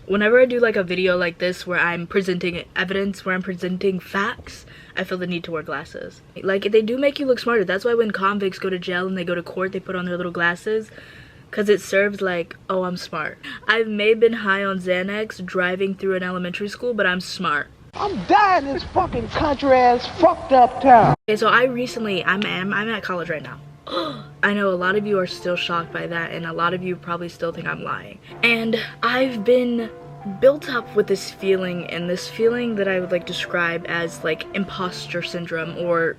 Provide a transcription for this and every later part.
Whenever I do like a video like this where I'm presenting evidence, where I'm presenting facts, I feel the need to wear glasses. Like, they do make you look smarter. That's why when convicts go to jail and they go to court, they put on their little glasses, because it serves like, oh, I'm smart. I may have been high on Xanax driving through an elementary school, but I'm smart. I'm dying in this fucking country ass fucked up town. Okay, so I'm at college right now. I know a lot of you are still shocked by that, and a lot of you probably still think I'm lying. And I've been built up with this feeling, and this feeling that I would like describe as like imposter syndrome, or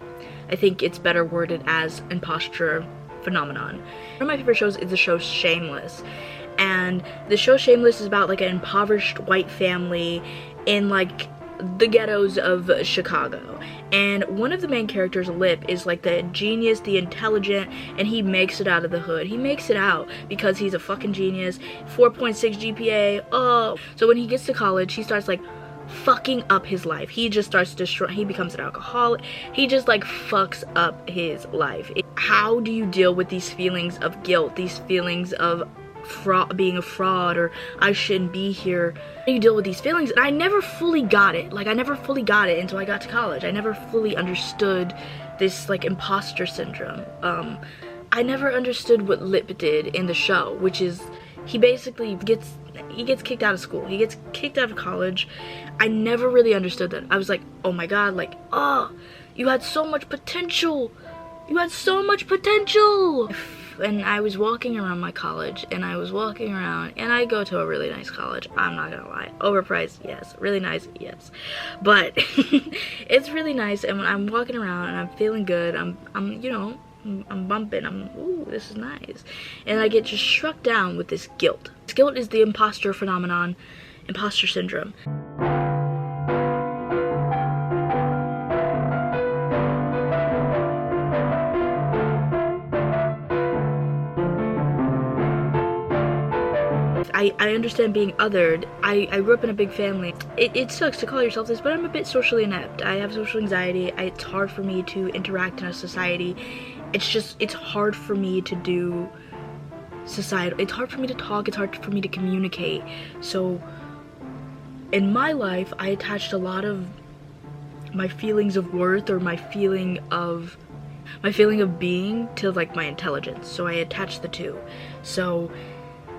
I think it's better worded as imposter phenomenon. One of my favorite shows is the show Shameless. And the show Shameless is about like an impoverished white family in like the ghettos of Chicago, and one of the main characters, Lip, is like the genius, the intelligent, and he makes it out of the hood. He makes it out because he's a fucking genius. 4.6 GPA. Oh, so when he gets to college, he starts like fucking up his life. He just starts destroying. He becomes an alcoholic. He just like fucks up his life. How do you deal with these feelings of guilt, these feelings of being a fraud, or I shouldn't be here? How do you deal with these feelings? And I never fully got it. Like, I never fully got it until I got to college. I never fully understood this like imposter syndrome. I never understood what Lip did in the show, which is he basically gets kicked out of school. He gets kicked out of college. I never really understood that. I was like, oh my god, like, oh, you had so much potential. You had so much potential. And I was walking around my college, and I go to a really nice college, I'm not gonna lie. Overpriced, yes. Really nice, yes. But it's really nice, and when I'm walking around and I'm feeling good, I'm bumping, ooh, this is nice. And I get just struck down with this guilt. This guilt is the imposter phenomenon, imposter syndrome. I understand being othered. I grew up in a big family. It sucks to call yourself this, but I'm a bit socially inept. I have social anxiety. It's hard for me to interact in a society. It's hard for me to do societal. It's hard for me to talk. It's hard for me to communicate. So in my life, I attached a lot of my feelings of worth, or my feeling of being, to like my intelligence. So I attached the two. So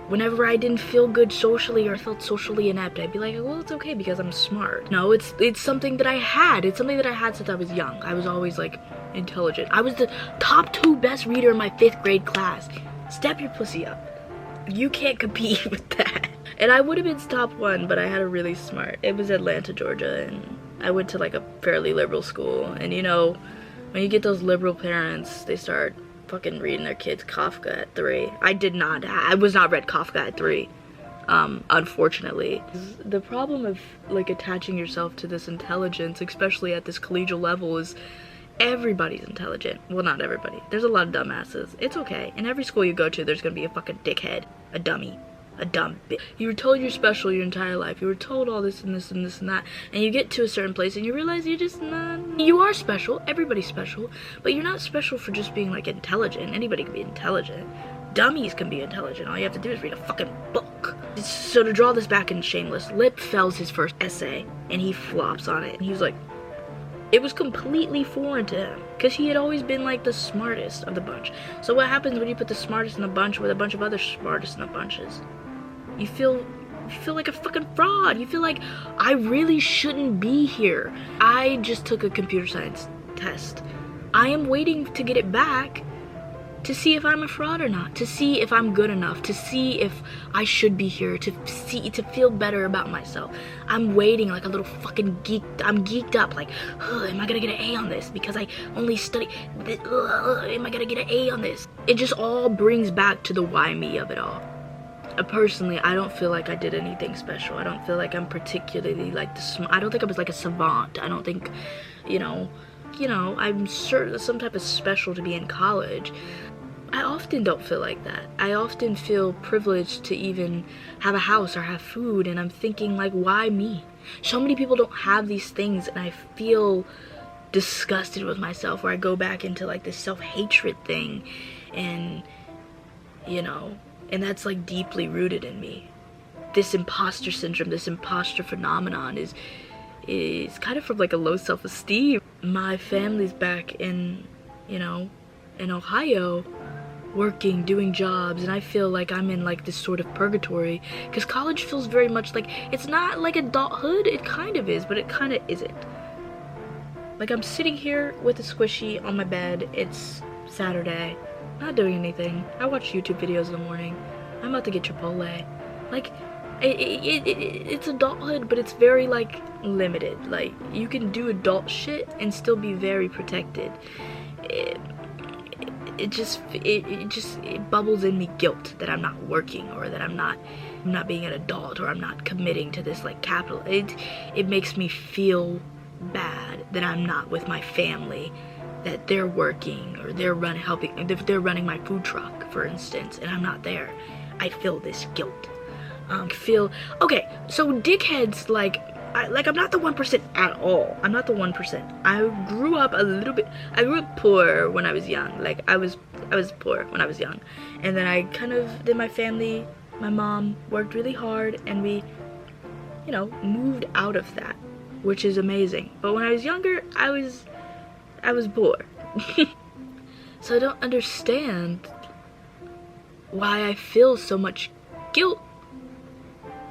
whenever I didn't feel good socially, or felt socially inept, I'd be like, well, it's okay because I'm smart. No, it's something that I had. It's something that I had since I was young. I was always like intelligent. I was the top 2 best reader in my 5th grade class. Step your pussy up. You can't compete with that. And I would have been top 1, but I had a really smart. It was Atlanta, Georgia, and I went to like a fairly liberal school. And you know, when you get those liberal parents, they start fucking reading their kids Kafka at 3. I was not read Kafka at 3, unfortunately. The problem of like attaching yourself to this intelligence, especially at this collegial level, is everybody's intelligent. Well, not everybody. There's a lot of dumbasses. It's okay. In every school you go to, there's gonna be a fucking dickhead, a dummy, a dumb bitch. You were told you're special your entire life. You were told all this and this and this and that, and you get to a certain place and you realize you're just not. You are special. Everybody's special, but you're not special for just being like intelligent. Anybody can be intelligent. Dummies can be intelligent. All you have to do is read a fucking book. So to draw this back in Shameless, Lip fails his first essay and he flops on it, and he's like, it was completely foreign to him because he had always been like the smartest of the bunch. So what happens when you put the smartest in the bunch with a bunch of other smartest in the bunches? You feel like a fucking fraud. You feel like, I really shouldn't be here. I just took a computer science test. I am waiting to get it back to see if I'm a fraud or not, to see if I'm good enough, to see if I should be here, to feel better about myself. I'm waiting like a little fucking geek. I'm geeked up like, am I gonna get an A on this because I only study, am I gonna get an A on this? It just all brings back to the why me of it all. Personally, I don't feel like I did anything special. I don't feel like I'm particularly like I don't think I was like a savant. I don't think, you know, I'm sure there's some type of special to be in college. I often don't feel like that. I often feel privileged to even have a house or have food, and I'm thinking like, why me? So many people don't have these things, and I feel disgusted with myself, where I go back into like this self-hatred thing, and you know, and that's like deeply rooted in me. this imposter syndrome, this imposter phenomenon is kind of from like a low self-esteem. My family's back in, you know, in Ohio, working, doing jobs, and I feel like I'm in like this sort of purgatory, because college feels very much like, it's not like adulthood, it kind of is, but it kind of isn't. Like, I'm sitting here with a squishy on my bed, it's Saturday, not doing anything. I watch YouTube videos in the morning. I'm about to get Chipotle. Like, it's adulthood, but it's very like limited. Like, you can do adult shit and still be very protected. It just bubbles in me guilt that I'm not working, or that I'm not being an adult, or I'm not committing to this like capital. It makes me feel bad that I'm not with my family, that they're working, or they're running my food truck, for instance, and I'm not there. I feel this guilt. Okay, so dickheads, like I'm not the 1% at all. I'm not the 1%. I grew up poor when I was young. Like, I was poor when I was young. And then my family, my mom worked really hard, and we, you know, moved out of that, which is amazing. But when I was younger, I was poor. So I don't understand why I feel so much guilt.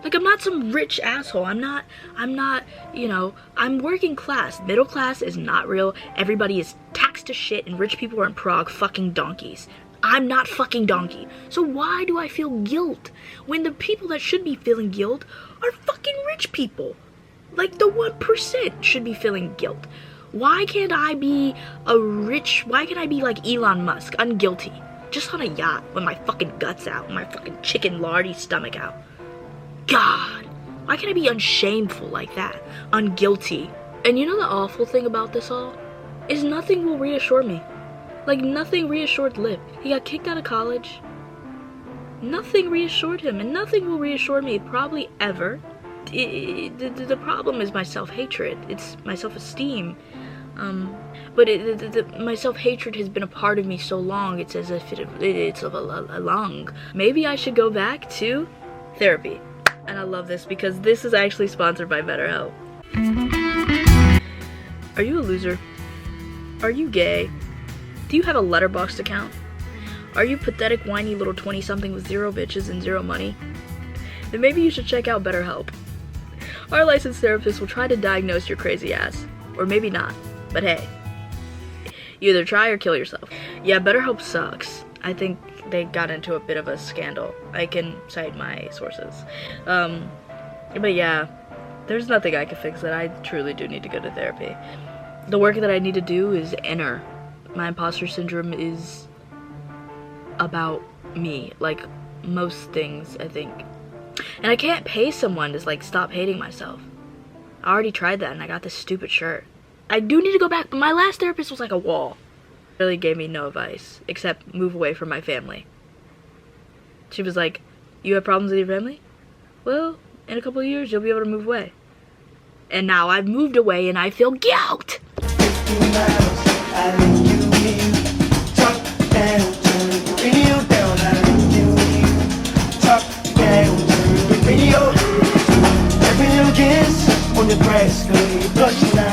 Like, I'm not some rich asshole. I'm not, you know, I'm working class. Middle class is not real. Everybody is taxed to shit, and rich people are in Prague fucking donkeys. I'm not fucking donkey. So why do I feel guilt when the people that should be feeling guilt are fucking rich people? Like, the 1% should be feeling guilt. Why can't I be like Elon Musk, unguilty, just on a yacht with my fucking guts out, and my fucking chicken lardy stomach out? God, why can't I be unshameful like that? Unguilty. And you know the awful thing about this all? Is nothing will reassure me. Like, nothing reassured Lip. He got kicked out of college. Nothing reassured him, and nothing will reassure me, probably ever. The problem is my self-hatred. It's my self-esteem. But my self-hatred has been a part of me so long, it's as if it's a lung. Maybe I should go back to therapy. And I love this because this is actually sponsored by BetterHelp. Are you a loser? Are you gay? Do you have a Letterboxd account? Are you pathetic, whiny little 20-something with 0 bitches and 0 money? Then maybe you should check out BetterHelp. Our licensed therapist will try to diagnose your crazy ass. Or maybe not. But hey, you either try or kill yourself. Yeah, BetterHelp sucks. I think they got into a bit of a scandal. I can cite my sources. But yeah, there's nothing I can fix that. I truly do need to go to therapy. The work that I need to do is inner. My imposter syndrome is about me, like most things, I think. And I can't pay someone to like stop hating myself. I already tried that and I got this stupid shirt. I do need to go back, but my last therapist was like a wall. Really gave me no advice except move away from my family. She was like, you have problems with your family? Well, in a couple of years you'll be able to move away. And now I've moved away and I feel guilt.